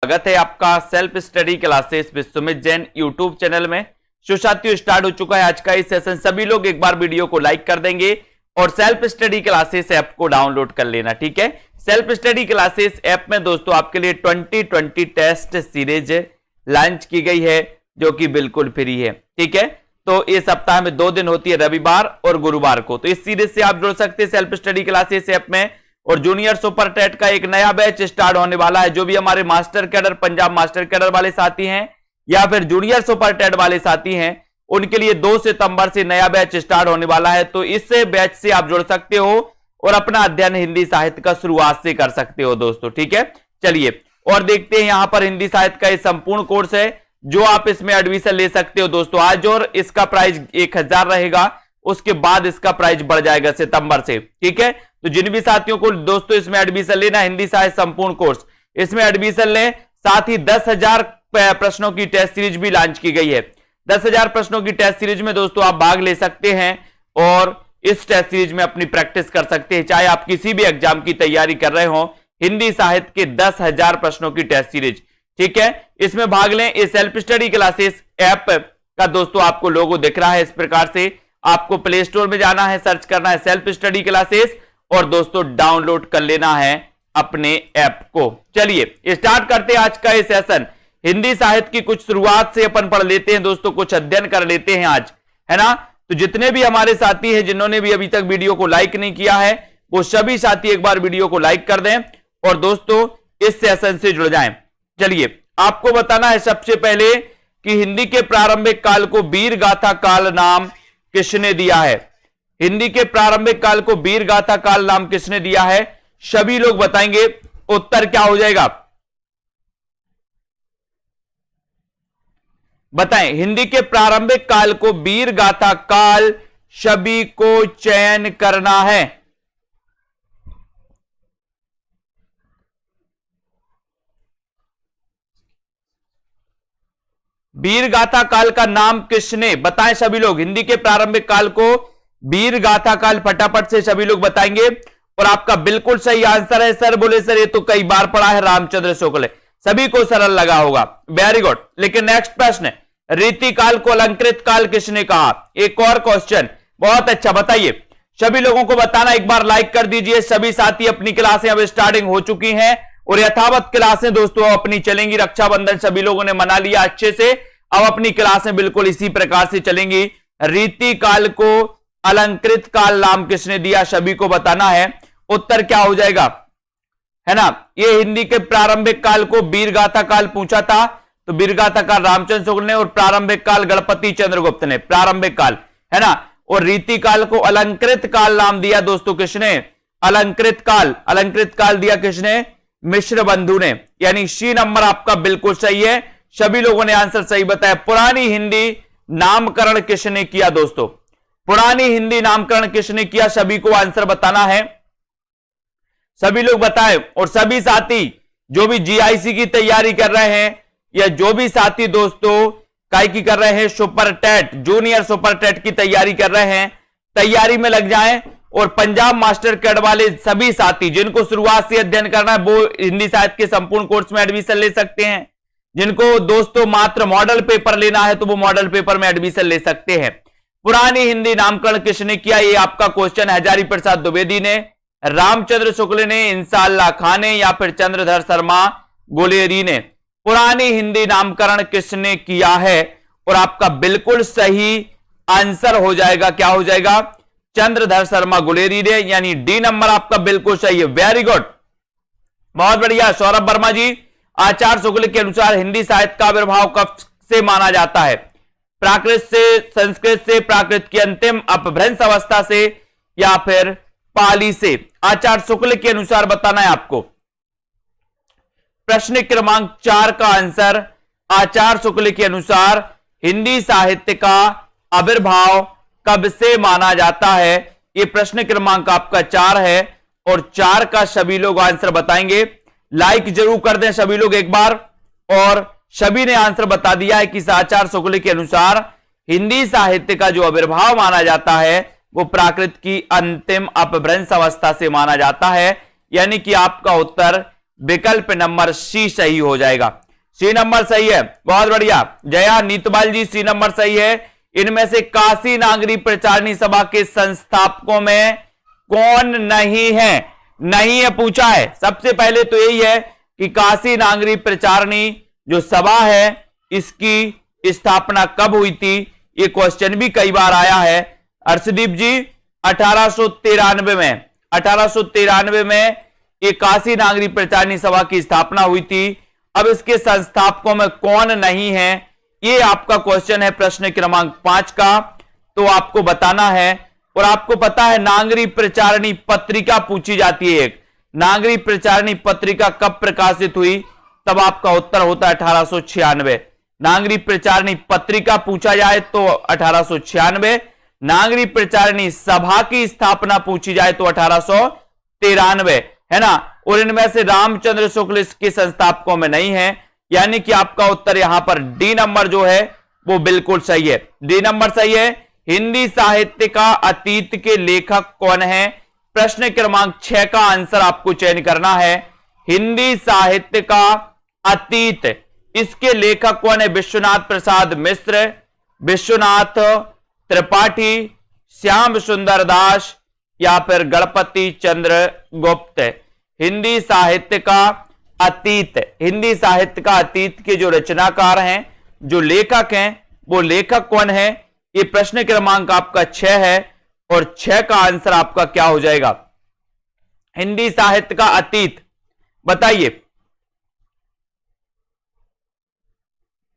स्वागत है आपका self study classes Vishwamit Jain YouTube channel में। जो साथियों स्टार्ट हो चुका है आज का इस सेशन। सभी लोग एक बार वीडियो को लाइक कर देंगे और सेल्फ स्टडी क्लासेस ऐप को डाउनलोड कर लेना, ठीक है। सेल्फ स्टडी क्लासेस ऐप में दोस्तों आपके लिए 2020 टेस्ट सीरीज लॉन्च की गई है जो कि बिल्कुल फ्री है, ठीक है। तो इस सप्ताह में 2 दिन होती है, रविवार और गुरुवार को। तो इस सीरीज से आप जुड़ सकते हैं सेल्फ स्टडी क्लासेस ऐप में। और जूनियर सुपर टेट का एक नया बैच स्टार्ट होने वाला है। जो भी हमारे master cadre, Punjab master cadre वाले साथी हैं या फिर जूनियर सुपर टेट वाले साथी हैं, उनके लिए 2 सितंबर से नया बैच स्टार्ट होने वाला है। तो इस बैच से आप जुड़ सकते हो और अपना अध्ययन हिंदी साहित्य का शुरुआत से कर सकते हो दोस्तों, ठीक है। चलिए और देखते हैं यहां पर हिंदी साहित्य का एक संपूर्ण कोर्स है जो आप इसमें एडमिशन ले सकते हो दोस्तों। आज और इसका प्राइस 1000 रहेगा, उसके बाद इसका प्राइस बढ़ जाएगा सितंबर से, ठीक है। तो जिन भी साथियों को दोस्तों इसमें एडमिशन लेना, हिंदी साहित्य संपूर्ण कोर्स, इसमें एडमिशन लें। साथ ही 10,000 प्रश्नों की टेस्ट सीरीज भी लॉन्च की गई है। 10,000 प्रश्नों की टेस्ट सीरीज में दोस्तों आप भाग ले सकते हैं और इस टेस्ट सीरीज में अपनी प्रैक्टिस कर सकते हैं, चाहे आप किसी भी एग्जाम की तैयारी कर रहे हो। हिंदी साहित्य के 10,000 प्रश्नों की टेस्ट सीरीज, ठीक है, इसमें भाग लें। इस सेल्फ स्टडी क्लासेस ऐप का दोस्तों आपको लोगो दिख रहा है इस प्रकार से। आपको प्ले स्टोर में जाना है, सर्च करना है सेल्फ स्टडी क्लासेस और दोस्तों डाउनलोड कर लेना है अपने ऐप को। चलिए स्टार्ट करते हैं आज का ये सेशन। हिंदी साहित्य की कुछ शुरुआत से अपन पढ़ लेते हैं दोस्तों, कुछ अध्ययन कर लेते हैं आज, है ना। तो जितने भी हमारे साथी हैं जिन्होंने भी अभी तक वीडियो को लाइक नहीं किया है, वो सभी साथी एक बार वीडियो को लाइक कर दें और दोस्तों इस सेशन से जुड़ जाएं। चलिए आपको बताना है सबसे पहले कि हिंदी के प्रारंभिक काल को वीर गाथा काल नाम किसने दिया है। हिंदी के प्रारंभिक काल को वीर गाथा काल नाम किसने दिया है, सभी लोग बताएंगे। उत्तर क्या हो जाएगा बताएं। हिंदी के प्रारंभिक काल को वीर गाथा काल सभी को चयन करना है। वीर गाथा काल का नाम किसने, बताएं सभी लोग। हिंदी के प्रारंभिक काल को वीर गाथा काल, फटाफट से सभी लोग बताएंगे। और आपका बिल्कुल सही आंसर है। सर बोले सर ये तो कई बार पढ़ा है, रामचंद्र शुक्ल। सभी को सरल लगा होगा, वेरी गुड। लेकिन नेक्स्ट प्रश्न, रीतिकाल को अलंकृत काल किसने कहा। एक और क्वेश्चन, बहुत अच्छा, बताइए सभी लोगों को बताना। एक बार लाइक कर दीजिए। सभी साथी अपनी क्लासें अब स्टार्टिंग हो चुकी हैं और यथावत क्लासें दोस्तों अपनी चलेंगी। रक्षाबंधन सभी लोगों ने मना लिया अच्छे से, अब अपनी क्लासें बिल्कुल इसी प्रकार से चलेंगी। रीतिकाल को अलंकृत काल नाम किसने दिया, सभी को बताना है। उत्तर क्या हो जाएगा, है ना। ये हिंदी के प्रारंभिक काल को वीर गाथा काल पूछा था, तो वीर गाथा काल रामचंद्र शुक्ल ने और प्रारंभिक काल गणपति चंद्रगुप्त ने, प्रारंभिक काल, है ना। और रीतिकाल को अलंकृत काल नाम दिया दोस्तों किसने, अलंकृत काल। अलंकृत काल दिया किसने, मिश्र बंधु ने। यानी सी नंबर आपका बिल्कुल सही है। सभी लोगों ने आंसर सही बताया। पुरानी हिंदी नामकरण किसने किया दोस्तों, पुरानी हिंदी नामकरण किसने किया, सभी को आंसर बताना है। सभी लोग बताएं। और सभी साथी जो भी जीआईसी की तैयारी कर रहे हैं या जो भी साथी दोस्तों काय की कर रहे हैं, super TET, junior super TET की तैयारी कर रहे हैं, तैयारी में लग जाएं। और पंजाब मास्टर कैड वाले सभी साथी जिनको शुरुआत से अध्ययन करना है वो हिंदी साहित्य के संपूर्ण कोर्स में एडमिशन ले सकते हैं। जिनको दोस्तों मात्र मॉडल पेपर लेना है तो वो मॉडल पेपर में एडमिशन ले सकते हैं। पुरानी हिंदी नामकरण किसने किया, ये आपका क्वेश्चन। हजारी प्रसाद द्विवेदी ने, रामचंद्र शुक्ल ने, इंसाल्लाह खान ने या फिर चंद्रधर शर्मा गुलेरी ने। पुरानी हिंदी नामकरण किसने किया है और आपका बिल्कुल सही आंसर हो जाएगा, क्या हो जाएगा, चंद्रधर शर्मा गुलेरी ने। यानी डी नंबर आपका बिल्कुल सही है, वेरी गुड, बहुत बढ़िया। सौरभ वर्मा जी, आचार्य शुक्ल के अनुसार हिंदी साहित्य का आविर्भाव कब से माना जाता है, प्राकृत से, संस्कृत से, प्राकृत की अंतिम अपभ्रंश अवस्था से या फिर पाली से। आचार्य शुक्ल के अनुसार बताना है आपको। प्रश्न क्रमांक 4 का आंसर, आचार्य शुक्ल के अनुसार हिंदी साहित्य का आविर्भाव कब से माना जाता है। यह प्रश्न क्रमांक आपका 4 है और 4 का सभी लोग आंसर बताएंगे। लाइक जरूर कर दें सभी लोग एक बार। और सभी ने आंसर बता दिया है कि आचार्य शुक्ल के अनुसार हिंदी साहित्य का जो आविर्भाव माना जाता है वो प्राकृत की अंतिम अपभ्रंश अवस्था से माना जाता है। यानी कि आपका उत्तर विकल्प नंबर सी सही हो जाएगा। सी नंबर सही है, बहुत बढ़िया। जया नीतबाल जी, सी नंबर सही है। इनमें से काशी नागरी प्रचारणी सभा के संस्थापकों में कौन नहीं है? नहीं है पूछा है। सबसे पहले तो यही है कि काशी नागरी प्रचारणी जो सभा है इसकी स्थापना कब हुई थी, ये क्वेश्चन भी कई बार आया है। अर्शदीप जी 1893 में, 1893 में ये काशी नागरी प्रचारणी सभा की स्थापना हुई थी। अब इसके संस्थापकों में कौन नहीं है, ये आपका क्वेश्चन है प्रश्न क्रमांक 5 का। तो आपको बताना है, और आपको पता है नागरी प्रचारणी पत्रिका पूछी जाती है एक। नागरी प्रचारणी पत्रिका कब प्रकाशित हुई, तब आपका उत्तर होता है 1896। नागरी प्रचारणी पत्रिका पूछा जाए तो 1896, नागरी प्रचारणी सभा की स्थापना पूछी जाए तो 1893 है ना। और इनमें से रामचंद्र शुक्ल के संस्थापकों में नहीं है, यानी कि आपका उत्तर यहां पर डी नंबर जो है वो बिल्कुल सही है। डी नंबर सही है। हिंदी साहित्य का अतीत के लेखक कौन है? प्रश्न क्रमांक 6 का आंसर आपको चयन करना है। हिंदी साहित्य का अतीत, इसके लेखक कौन है? विश्वनाथ प्रसाद मिश्र, विश्वनाथ त्रिपाठी, श्याम सुंदर दास या फिर गणपति चंद्र गुप्त। हिंदी साहित्य का अतीत, हिंदी साहित्य का अतीत के जो रचनाकार हैं, जो लेखक हैं, वो लेखक कौन है? ये प्रश्न क्रमांक आपका 6 है और 6 का आंसर आपका क्या हो जाएगा? हिंदी साहित्य का अतीत बताइए।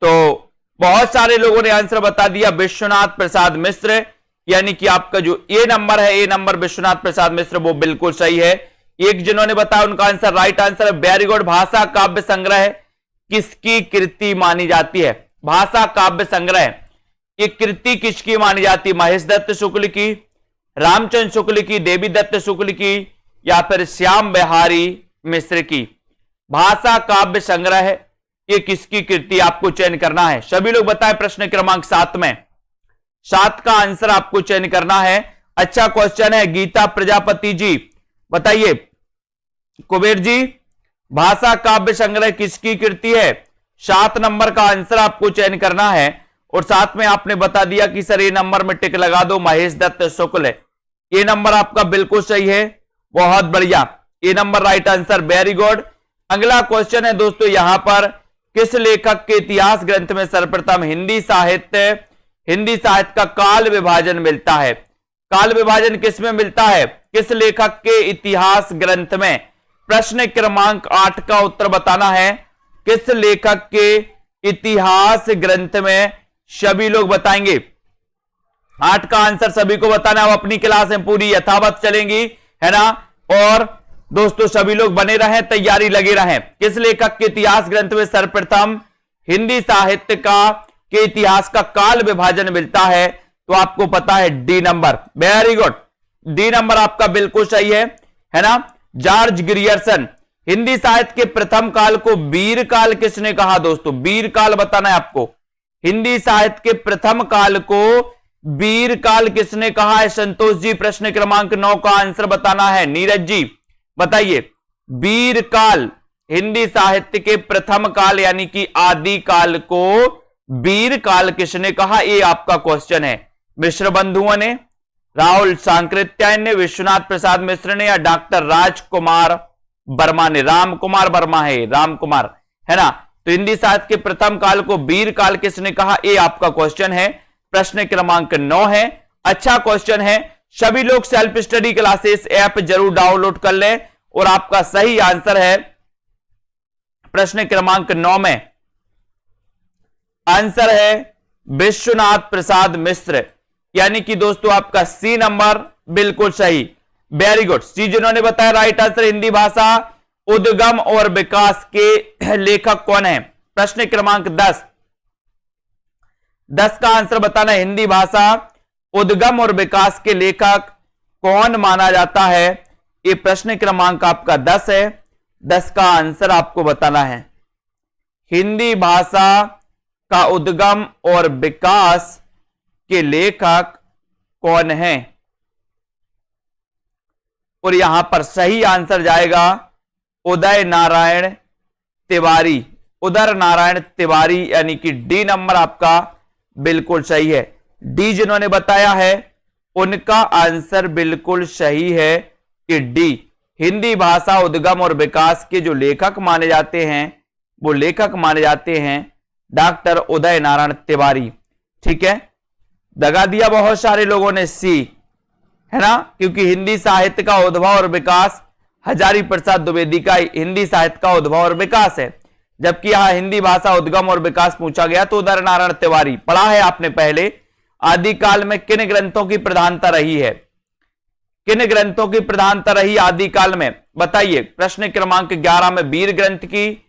तो बहुत सारे लोगों ने आंसर बता दिया विश्वनाथ प्रसाद मिश्र, यानी कि आपका जो ए नंबर है, ए नंबर विश्वनाथ प्रसाद मिश्र, वो बिल्कुल सही है। एक जिन्होंने बताया उनका आंसर राइट आंसर है वेरी गुड। भाषा काव्य संग्रह किसकी कृति मानी जाती है? भाषा काव्य संग्रह ये कृति किसकी मानी जाती है? महेश दत्त शुक्ल की, रामचंद्र शुक्ल की, देवी दत्त शुक्ल की या फिर श्याम बिहारी मिश्र की? भाषा काव्य संग्रह ये किसकी कृति आपको चयन करना है? सभी लोग बताएं प्रश्न क्रमांक 7 में। 7 का आंसर आपको चयन करना है। अच्छा क्वेश्चन है। गीता प्रजापति जी बताइए। कुबेर जी भाषा काव्य संग्रह किसकी कृति है? 7 नंबर का आंसर आपको चयन करना है। और साथ में आपने बता दिया कि सर ए नंबर में टिक लगा दो, महेश दत्त शुक्ल। ए नंबर आपका बिल्कुल सही है, बहुत बढ़िया। A number right answer, very good. अगला क्वेश्चन है दोस्तों, यहां पर किस लेखक के इतिहास ग्रंथ में सर्वप्रथम हिंदी साहित्य का काल विभाजन मिलता है? काल विभाजन किस में मिलता है? किस लेखक के इतिहास ग्रंथ में? प्रश्न क्रमांक 8 का उत्तर बताना है। किस लेखक के इतिहास ग्रंथ में? सभी लोग बताएंगे। 8 का आंसर सभी को बताना है। अपनी क्लास में पूरी यथावत चलेंगी, है ना। और दोस्तों सभी लोग बने रहें, तैयारी लगे रहें। किस लेखक के इतिहास ग्रंथ में सर्वप्रथम हिंदी साहित्य के इतिहास का काल विभाजन मिलता है? तो आपको पता है D number, very good. D number आपका बिल्कुल सही है ना। George Grierson. हिंदी साहित्य के प्रथम काल को वीर काल किसने कहा? दोस्तों वीर काल बताना है आपको। हिंदी साहित्य के प्रथम काल को वीर काल किसने कहा है? संतोष जी प्रश्न क्रमांक 9 का आंसर बताना है। नीरज जी बताइए। वीर काल, हिंदी साहित्य के प्रथम काल यानी कि आदि काल को वीर काल किसने कहा? ये आपका क्वेश्चन है। मिश्र बंधुओं ने, राहुल सांकृत्यायन ने, विश्वनाथ प्रसाद मिश्र ने या डॉक्टर राजकुमार वर्मा ने? राम कुमार वर्मा है, राम कुमार, है ना। तो हिंदी साहित्य के प्रथम काल को वीर काल किसने कहा? ये आपका क्वेश्चन है, प्रश्न क्रमांक 9 है। अच्छा क्वेश्चन है। सभी लोग सेल्फ स्टडी क्लासेस ऐप जरूर डाउनलोड कर लें। और आपका सही आंसर है प्रश्न क्रमांक 9 में आंसर है विश्वनाथ प्रसाद मिश्र, यानी कि दोस्तों आपका सी नंबर बिल्कुल सही, वेरी गुड। सी जिन्होंने बताया राइट आंसर। हिंदी भाषा उद्गम और विकास के लेखक कौन है? प्रश्न क्रमांक 10 का आंसर बताना है। हिंदी भाषा उद्गम और विकास के लेखक कौन माना जाता है? ये प्रश्न क्रमांक आपका 10 है। 10 का आंसर आपको बताना है। हिंदी भाषा का उद्गम और विकास के लेखक कौन है? और यहां पर सही आंसर जाएगा उदय नारायण तिवारी, उदय नारायण तिवारी, यानी कि डी नंबर आपका बिल्कुल सही है। डी जिन्होंने बताया है उनका आंसर बिल्कुल सही है कि डी, हिंदी भाषा उद्गम और विकास के जो लेखक माने जाते हैं वो लेखक माने जाते हैं डॉक्टर उदय नारायण तिवारी। ठीक है, दगा दिया बहुत सारे लोगों ने सी, है ना, क्योंकि हिंदी साहित्य का उद्भव और विकास हजारी प्रसाद द्विवेदी का हिंदी साहित्य का उद्भव और विकास है, जबकि यहां हिंदी भाषा उद्गम और विकास पूछा गया तो उदय नारायण तिवारी। पढ़ा है आपने पहले, आदिकाल में किन ग्रंथों की प्रधानता रही है, किन ग्रंथों की प्रधानता रही आदिकाल में, बताइए। प्रश्न क्रमांक 11 में वीर ग्रंथ की,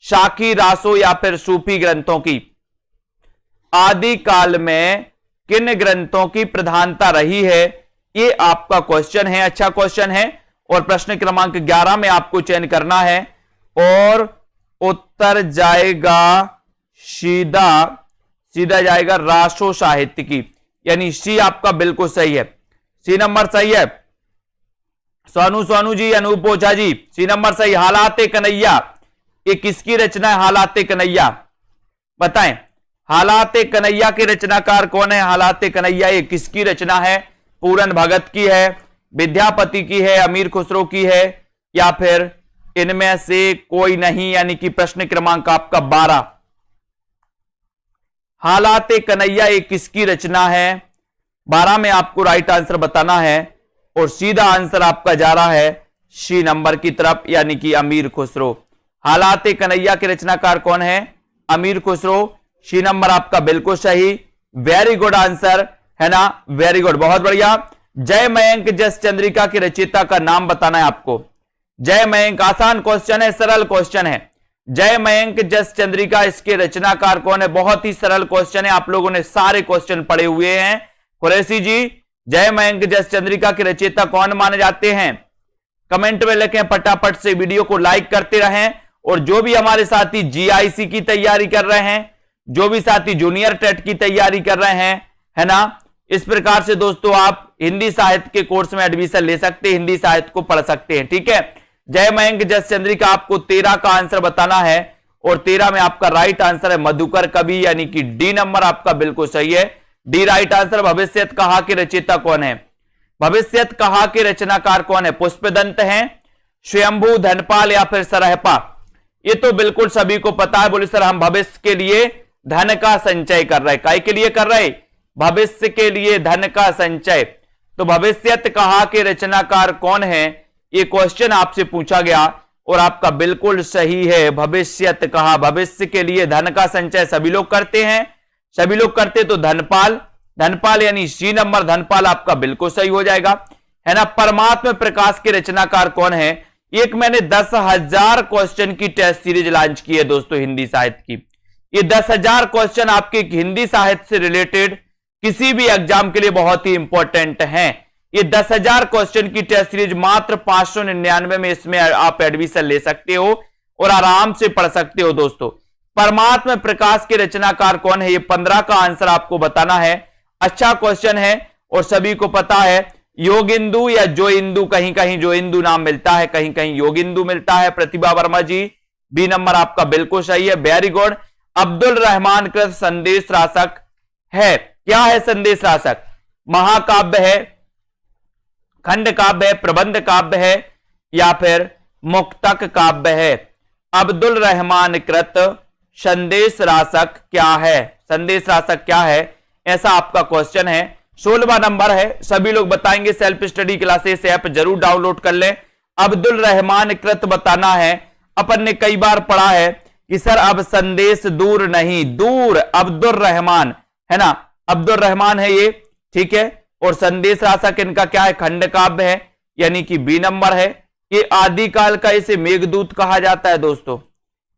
शाकी, रासो या फिर सूफी ग्रंथों की। आदिकाल में किन ग्रंथों की प्रधानता रही है, ये आपका क्वेश्चन है। अच्छा क्वेश्चन है और प्रश्न क्रमांक 11 में आपको चयन करना है और उत्तर जाएगा सीधा सीधा जाएगा रासो साहित्य की, यानी सी आपका बिल्कुल सही है। सी नंबर सही है। सोनू जी, अनूप ओझा जी, सी नंबर सही। हालाते कन्हैया, ये किसकी रचना है? हालाते कन्हैया, बताएं हालाते कन्हैया के रचनाकार कौन है? हालाते कन्हैया ये किसकी रचना है? पूरन भगत की है, विद्यापति की है, अमीर खुसरो की है, या फिर इनमें से कोई नहीं, यानी कि प्रश्न क्रमांक आपका 12। हालाते कन्हैया ये किसकी रचना है? 12 में आपको राइट आंसर बताना है और सीधा आंसर आपका जा रहा है सी नंबर की तरफ, यानी कि अमीर खुसरो। हालाते कन्हैया के रचनाकार कौन है? अमीर खुसरो। सी नंबर आपका बिल्कुल सही, वेरी गुड आंसर, है ना, वेरी गुड, बहुत बढ़िया। जय मयंक जस चंद्रिका के रचयिता का नाम बताना है आपको। जय मयंक, आसान क्वेश्चन है, सरल क्वेश्चन है। जय मयंक जस चंद्रिका, इसके रचनाकार कौन है? बहुत ही सरल क्वेश्चन है, आप लोगों ने सारे क्वेश्चन पढ़े हुए हैं। कुरैशी जी, जय मयंक जस चंद्रिका के रचयिता कौन माने जाते हैं? कमेंट में लिखें, फटाफट से वीडियो को लाइक करते रहें। और जो भी हमारे साथी जीआईसी की तैयारी कर रहे हैं, जो भी साथी जूनियर टेट की तैयारी कर रहे हैं, है ना, इस प्रकार से दोस्तों आप हिंदी साहित्य के कोर्स में एडमिशन ले सकते हैं, हिंदी साहित्य को पढ़ सकते हैं। ठीक है, जय मयंक जस चंद्रिका, आपको 13 का आंसर बताना है और 13 में आपका राइट आंसर है मधुकर कवि, यानी कि डी नंबर आपका बिल्कुल सही है, डी राइट आंसर। भविष्यत कहा के रचयिता कौन है? भविष्यत कहा के रचनाकार कौन है? पुष्पदंत है, स्वयंभू, धनपाल या फिर सरहपा? ये तो बिल्कुल सभी को पता है। बोले सर हम भविष्य के लिए धन का संचय कर रहे हैं। काय के लिए कर रहे? भविष्य के लिए धन का संचय। तो भविष्यत कहा के रचनाकार कौन है, ये क्वेश्चन आपसे पूछा गया और आपका बिल्कुल सही है, भविष्यत कहा। भविष्य के लिए धन का संचय सभी लोग करते हैं, सभी लोग करते तो धनपाल, धनपाल यानी सी नंबर, धनपाल आपका बिल्कुल सही हो जाएगा, है ना। परमात्मा प्रकाश के रचनाकार कौन है? एक मैंने 10,000 क्वेश्चन की टेस्ट सीरीज लॉन्च की है दोस्तों हिंदी साहित्य की। ये 10,000 क्वेश्चन आपके हिंदी साहित्य से रिलेटेड किसी भी एग्जाम के लिए बहुत ही इंपॉर्टेंट हैं। ये 10,000 क्वेश्चन की टेस्ट सीरीज मात्र 599 में इसमें आप एडमिशन ले सकते हो और आराम से पढ़ सकते हो दोस्तों। परमात्मा प्रकाश के रचनाकार कौन है? ये 15 का आंसर आपको बताना है। अच्छा क्वेश्चन है और सभी को पता है, योगिंदु या जो इंदु, कहीं कहीं जो इंदु नाम मिलता है, कहीं कहीं योगिंदु मिलता है। प्रतिभा वर्मा जी, बी नंबर आपका बिल्कुल सही है, वेरी गुड। अब्दुल रहमान कृत संदेश रासक है, क्या है संदेश रासक? महाकाव्य है, खंड काव्य है, प्रबंध काव्य है या फिर मुक्तक काव्य है? अब्दुल रहमान कृत संदेश रासक क्या है? संदेश रासक क्या है, ऐसा आपका क्वेश्चन है। 16वां नंबर है, सभी लोग बताएंगे। सेल्फ स्टडी क्लासेस ऐप जरूर डाउनलोड कर लें। अब्दुल रहमान कृत बताना है। अपन ने कई बार पढ़ा है कि सर अब संदेश दूर नहीं, दूर अब्दुल रहमान, है ना, अब्दुल रहमान है ये, ठीक है। और संदेश रासक इनका क्या है? खंड काव्य है, यानी कि बी नंबर है। ये आदिकाल का इसे मेघदूत कहा जाता है दोस्तों,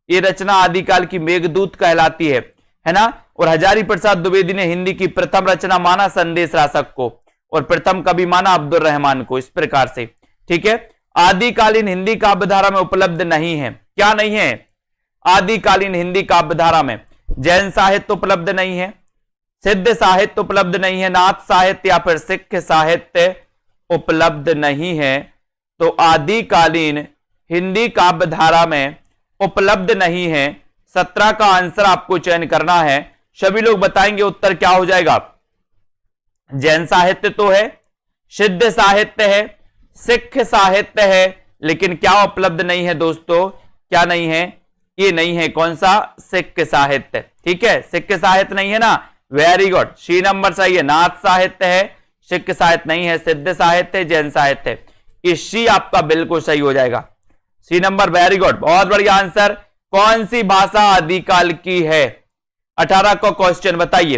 ये रचना आदिकाल की मेघदूत कहलाती है ना। और हजारी प्रसाद द्विवेदी ने हिंदी की प्रथम रचना माना संदेश रासक को और प्रथम कवि माना अब्दुल रहमान को, इस प्रकार से, ठीक है। आदिकालीन हिंदी काव्यधारा में उपलब्ध नहीं है, क्या नहीं है? आदिकालीन हिंदी काव्यधारा में जैन साहित्य उपलब्ध नहीं है, सिद्ध साहित्य उपलब्ध नहीं है, नाथ साहित्य या फिर सिख साहित्य उपलब्ध नहीं है। तो आदिकालीन हिंदी काव्य धारा में उपलब्ध नहीं है। 17 का आंसर आपको चयन करना है। सभी लोग बताएंगे उत्तर क्या हो जाएगा। जैन साहित्य तो है, सिद्ध साहित्य है, सिख साहित्य है, लेकिन क्या उपलब्ध नहीं है दोस्तों? क्या नहीं है? ये नहीं है। कौन सा? सिख साहित्य। ठीक है, सिख साहित्य नहीं है ना, वेरी गुड, सी नंबर सही है। नाथ साहित्य है, सिख साहित्य नहीं है, सिद्ध साहित्य, जैन साहित्य है। ये सी आपका बिल्कुल सही हो जाएगा, सी नंबर, वेरी गुड, बहुत बढ़िया आंसर। कौन सी भाषा आदिकाल की है? 18 का क्वेश्चन बताइए,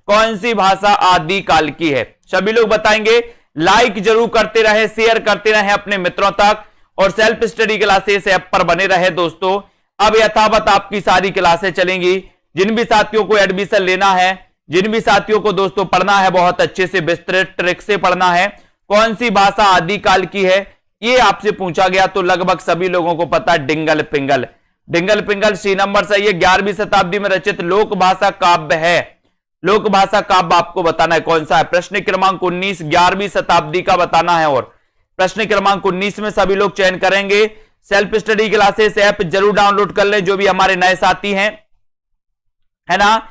कौन सी भाषा आदिकाल की है? सभी लोग बताएंगे। लाइक जरूर करते रहे, शेयर करते रहे अपने मित्रों तक, और सेल्फ स्टडी क्लासेस ऐप पर बने रहे दोस्तों। अब यथावत आपकी सारी क्लासें चलेंगी। जिन भी साथियों को एडमिशन लेना है, जिन भी साथियों को दोस्तों पढ़ना है, बहुत अच्छे से विस्तृत ट्रिक से पढ़ना है, कौन सी भाषा आदिकाल की है ये आपसे पूछा गया तो लगभग सभी लोगों को पता है, डिंगल पिंगल। डिंगल पिंगल सी नंबर सही है। 11वीं शताब्दी में रचित लोक भाषा काव्य है। लोक भाषा काव्य आपको बताना है कौन सा है। प्रश्न क्रमांक 19 11वीं शताब्दी का बताना है, और प्रश्न क्रमांक 19 में सभी लोग चयन करेंगे। सेल्फ स्टडी क्लासेस ऐप जरूर डाउनलोड कर लें, जो भी हमारे नए साथी हैं, है ना।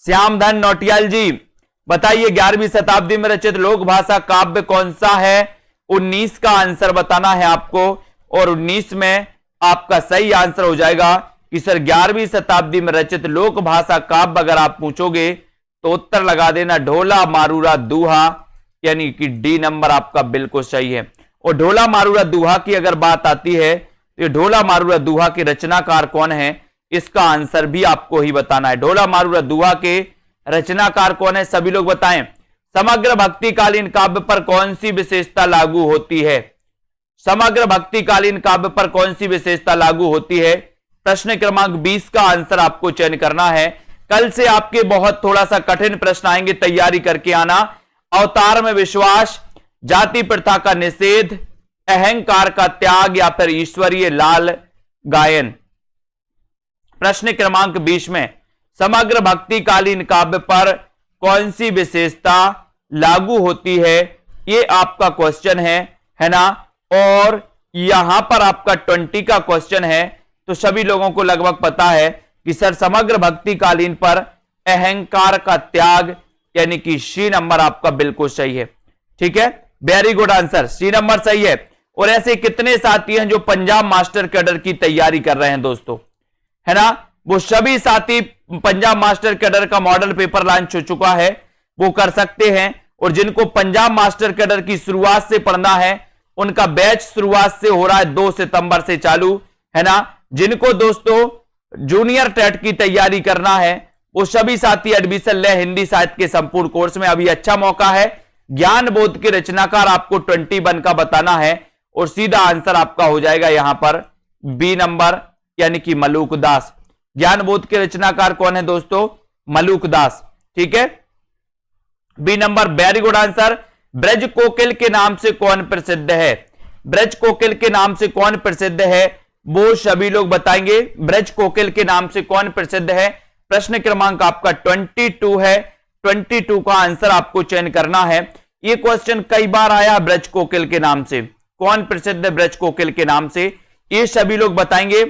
श्यामधन नौटियाल जी बताइए, 11वीं शताब्दी में रचित लोक भाषा काव्य कौन सा है? 19 का आंसर बताना है आपको, और 19 में आपका सही आंसर हो जाएगा कि सर 11वीं शताब्दी में रचित लोक भाषा काव्य अगर आप पूछोगे तो उत्तर लगा देना ढोला मारूरा दूहा, यानी कि डी नंबर आपका बिल्कुल सही है। और ढोला मारूरा दूहा की अगर बात आती है तो ये ढोला मारूरा दूहा के रचनाकार कौन है, इसका आंसर भी आपको ही बताना है। ढोला मारूरा दूहा के रचनाकार कौन है, सभी लोग बताएं। समग्र भक्तिकालीन काव्य पर कौन सी विशेषता लागू होती है? समग्र भक्तिकालीन काव्य पर कौन सी विशेषता लागू होती है? प्रश्न क्रमांक 20 का आंसर आपको चयन करना है। कल से आपके बहुत थोड़ा सा कठिन प्रश्न आएंगे, तैयारी करके आना। अवतार में विश्वास, जाति प्रथा का निषेध, अहंकार का त्याग, या फिर ईश्वरीय लाल गायन। प्रश्न क्रमांक 20 में समग्र भक्तिकालीन काव्य पर कौन सी विशेषता लागू होती है, ये आपका क्वेश्चन है ना। और यहां पर आपका 20 का क्वेश्चन है, तो सभी लोगों को लगभग पता है कि सर समग्र भक्तिकालीन पर अहंकार का त्याग, यानी कि सी नंबर आपका बिल्कुल सही है। ठीक है, very good answer, C number सही है। और ऐसे कितने साथी हैं जो पंजाब मास्टर कैडर की तैयारी कर रहे हैं दोस्तों, है ना। वो सभी साथी पंजाब मास्टर कैडर का मॉडल पेपर लॉन्च हो चुका है, वो कर सकते हैं। और जिनको पंजाब मास्टर कैडर की शुरुआत से पढ़ना है, उनका बैच शुरुआत से हो रहा है 2 सितंबर से चालू, है ना। जिनको दोस्तों जूनियर टेट की तैयारी करना है, वो सभी साथी एडमिशन ले हिंदी साहित्य के संपूर्ण कोर्स में। अभी अच्छा मौका है। ज्ञान बोध के रचनाकार आपको 21 का बताना है, और सीधा आंसर आपका हो जाएगा यहां पर बी नंबर, यानी कि मलूक दास। ज्ञान बोध के रचनाकार कौन है दोस्तों? मलूक दास। ठीक है, B number, very good answer. Braj Kokil के नाम से कौन प्रसिद्ध है? ब्रज कोकिल के नाम से कौन प्रसिद्ध है, वो सभी लोग बताएंगे। ब्रज कोकिल के नाम से कौन प्रसिद्ध है? प्रश्न क्रमांक आपका 22 है। 22 का आंसर आपको चयन करना है। ये क्वेश्चन कई बार आया, ब्रज कोकिल के नाम से कौन प्रसिद्ध है? ब्रज कोकिल के नाम से, ये सभी लोग बताएंगे।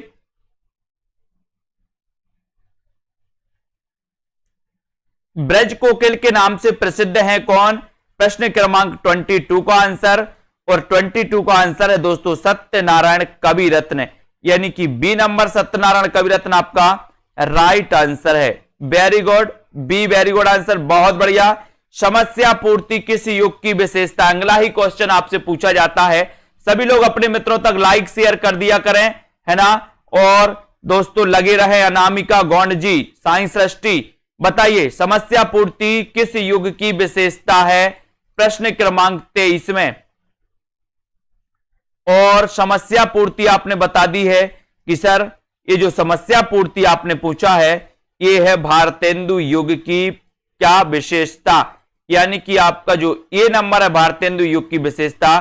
ब्रज कोकिल के नाम से प्रसिद्ध है कौन? प्रश्न क्रमांक 22 का आंसर, और 22 का आंसर है दोस्तों सत्यनारायण कविरत्न, यानी कि बी नंबर सत्यनारायण कविरत्न आपका राइट आंसर है। Very good, be very good answer, बहुत बढ़िया। समस्या पूर्ति किस युग की विशेषता? अगला ही क्वेश्चन आपसे पूछा जाता है। सभी लोग अपने मित्रों तक लाइक शेयर कर दिया करें, है ना। और दोस्तों लगे रहे। अनामिका गौंड जी, साइंस सृष्टि, बताइए समस्या पूर्ति किस युग की विशेषता है? प्रश्न क्रमांक 23 में। और समस्या पूर्ति आपने बता दी है कि सर ये जो समस्या पूर्ति आपने पूछा है, ये है भारतेंदु युग की क्या विशेषता, यानी कि आपका जो ये नंबर है भारतेंदु युग की विशेषता,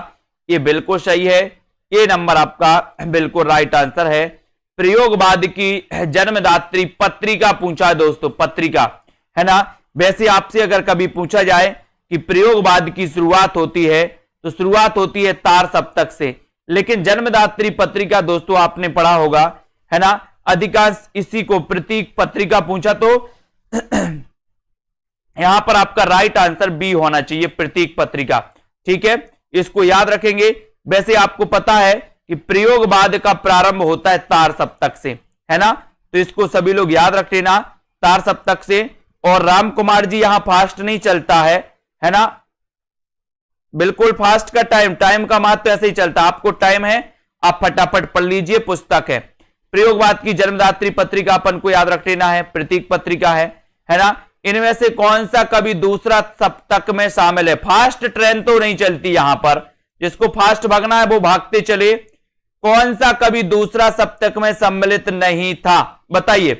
ये बिल्कुल सही है। ये नंबर आपका बिल्कुल राइट आंसर है। प्रयोगवाद की जन्मदात्री पत्रिका पूछा है दोस्तों, पत्रिका, है ना। वैसे आपसे अगर कभी पूछा जाए कि प्रयोगवाद की शुरुआत होती है, तो शुरुआत होती है तार सप्तक से, लेकिन जन्मदात्री पत्रिका दोस्तों आपने पढ़ा होगा, है ना, अधिकांश इसी को प्रतीक पत्रिका पूछा तो यहां पर आपका राइट आंसर बी होना चाहिए, प्रतीक पत्रिका। ठीक है, इसको याद रखेंगे। वैसे आपको पता है कि प्रयोगवाद का प्रारंभ होता है तार सप्तक से, है ना, तो इसको सभी लोग याद रख लेना, तार सप्तक से। और राम कुमार जी यहां फास्ट नहीं चलता है ना, बिल्कुल फास्ट का टाइम का महत्व ऐसे ही चलता, आपको टाइम है, आप फटाफट पढ़ लीजिए, पुस्तक है। प्रयोगवाद की जन्मदात्री पत्रिका अपन को याद रख लेना है, प्रतीक पत्रिका है ना। इनमें से कौन सा कभी दूसरा सप्तक में शामिल है? फास्ट ट्रेन तो नहीं चलती यहां पर, जिसको फास्ट भागना है वो भागते चले। कौन सा कभी दूसरा सप्तक में सम्मिलित नहीं था? बताइए,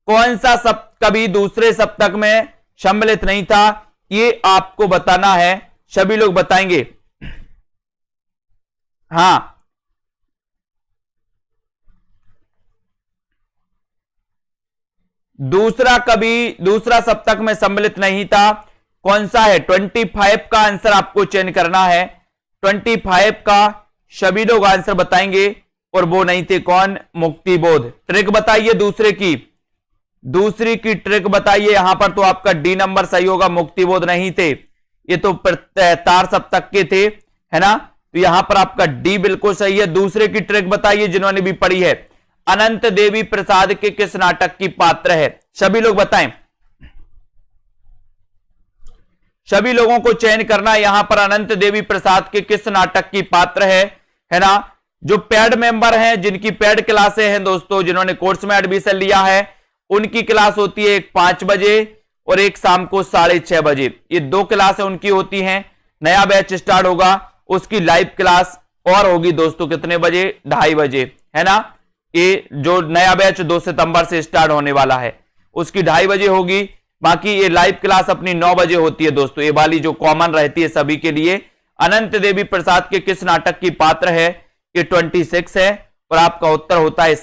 कौन सा कभी दूसरे सप्तक में सम्मिलित नहीं था? ये आपको बताना है, सभी लोग बताएंगे। हां, दूसरा सप्तक में सम्मिलित नहीं था, कौन सा है? 25 का आंसर आपको चयन करना है, 25 का सभी लोग आंसर बताएंगे। और वो नहीं थे कौन? मुक्तिबोध। ट्रिक बताइए दूसरी की ट्रिक बताइए। यहां पर तो आपका डी नंबर सही होगा, मुक्तिबोध नहीं थे, ये तो तार सप्तक के थे, है ना, तो यहां पर आपका डी बिल्कुल सही है। दूसरे की ट्रिक बताइए जिन्होंने भी पढ़ी है। अनंत देवी प्रसाद के किस नाटक की पात्र है? सभी लोग बताएं, सभी लोगों को चयन करना। यहां पर अनंत देवी प्रसाद के किस नाटक की पात्र है ना। जो पेड मेंबर हैं, जिनकी पेड क्लासें हैं दोस्तों, जिन्होंने कोर्स में एडमिशन लिया है, उनकी क्लास होती है एक 5 बजे और एक शाम को 6:30 बजे, ये 2 क्लासें उनकी होती हैं। नया बैच स्टार्ट होगा, उसकी लाइव क्लास और होगी दोस्तों कितने बजे? 2:30 बजे, है ना। ये जो नया बैच 2 सितंबर से स्टार्ट होने वाला है, उसकी 2:30 बजे होगी। बाकी ये लाइव क्लास अपनी 9 बजे होती है दोस्तों, ये वाली जो कॉमन रहती है सभी के लिए। अनंत देवी प्रसाद के किस नाटक की पात्र है? ये 26 है और आपका उत्तर होता है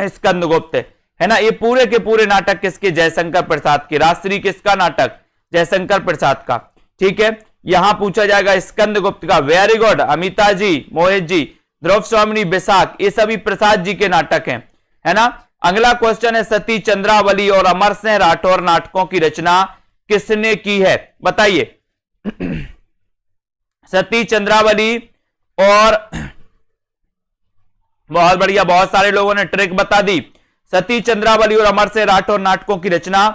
स्कंदगुप्त, है ना। ये पूरे के पूरे नाटक किसके? जयशंकर प्रसाद के। राजश्री किसका नाटक? जयशंकर प्रसाद का। ठीक है, यहां पूछा जाएगा स्कंदगुप्त का। वेरी गुड, अमिता जी, मोहित जी, ध्रुव स्वामिनी, बैसाख, ये सभी प्रसाद जी के नाटक हैं, है ना। अगला क्वेश्चन है, सती चंद्रावली और अमर सिंह राठौर नाटकों की रचना किसने की है? बताइए। सती चंद्रावली और, बहुत बढ़िया, बहुत सारे लोगों ने ट्रिक बता दी। सती चंद्रावली और अमर सिंह राठौर नाटकों की रचना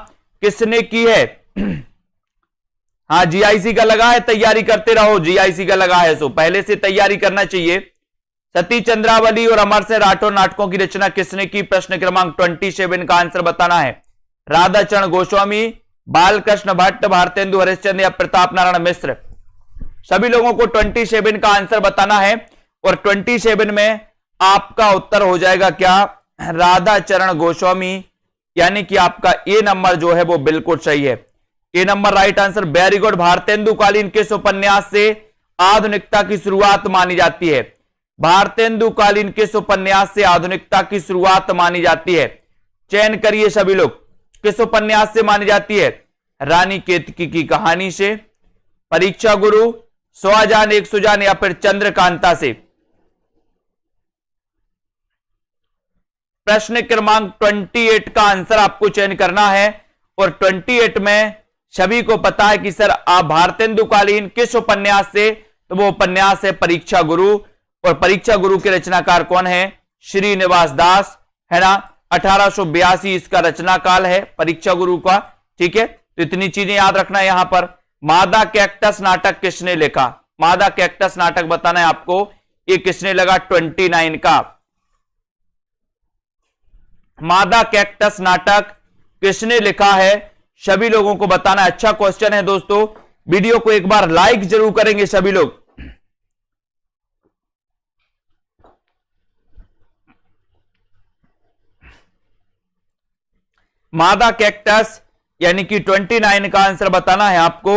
किसने की है? हाँ, जीआईसी का लगा है, तैयारी करते रहो, जीआईसी का लगा है, सो पहले से तैयारी करना चाहिए। सती चंद्रावली और अमर सिंह राठौर नाटकों की रचना किसने की? प्रश्न क्रमांक 27 का आंसर बताना है। राधाचरण गोस्वामी, बालकृष्ण भट्ट, भारतेंदु हरिश्चंद्र या प्रताप नारायण मिश्र? सभी लोगों को 27 का आंसर बताना है और 27 में आपका उत्तर हो जाएगा क्या? राधाचरण गोस्वामी, यानी कि आपका ए नंबर जो है वो बिल्कुल सही है, A number right answer. Very good. Bharatendu कालीन किस उपन्यास से आधुनिकता की शुरुआत मानी जाती है? भारतेंदु कालीन किस उपन्यास से आधुनिकता की शुरुआत मानी जाती है? चयन करिए सभी लोग, किस उपन्यास से मानी जाती है? रानी केतकी की कहानी से, परीक्षा गुरु, 100 जान 100 जान या फिर चंद्रकांता से? प्रश्न क्रमांक 28 का आंसर आपको चयन करना है और 28 में सभी को पता है कि सर आप भारतेंदु कालीन किस उपन्यास से, तो वो उपन्यास है परीक्षा गुरु। और परीक्षा गुरु के रचनाकार कौन है? श्रीनिवास दास, है ना। 1882 इसका रचना काल है परीक्षा गुरु का। ठीक है, तो इतनी चीजें याद रखना है यहां पर। मादा कैक्टस नाटक किसने लिखा? मादा कैक्टस नाटक बताना है आपको, ये किसने लगा? 29 का। मादा कैक्टस नाटक किसने लिखा है? सभी लोगों को बताना है। अच्छा क्वेश्चन है दोस्तों, वीडियो को एक बार लाइक जरूर करेंगे सभी लोग। मादा कैक्टस यानी कि 29 का आंसर बताना है आपको।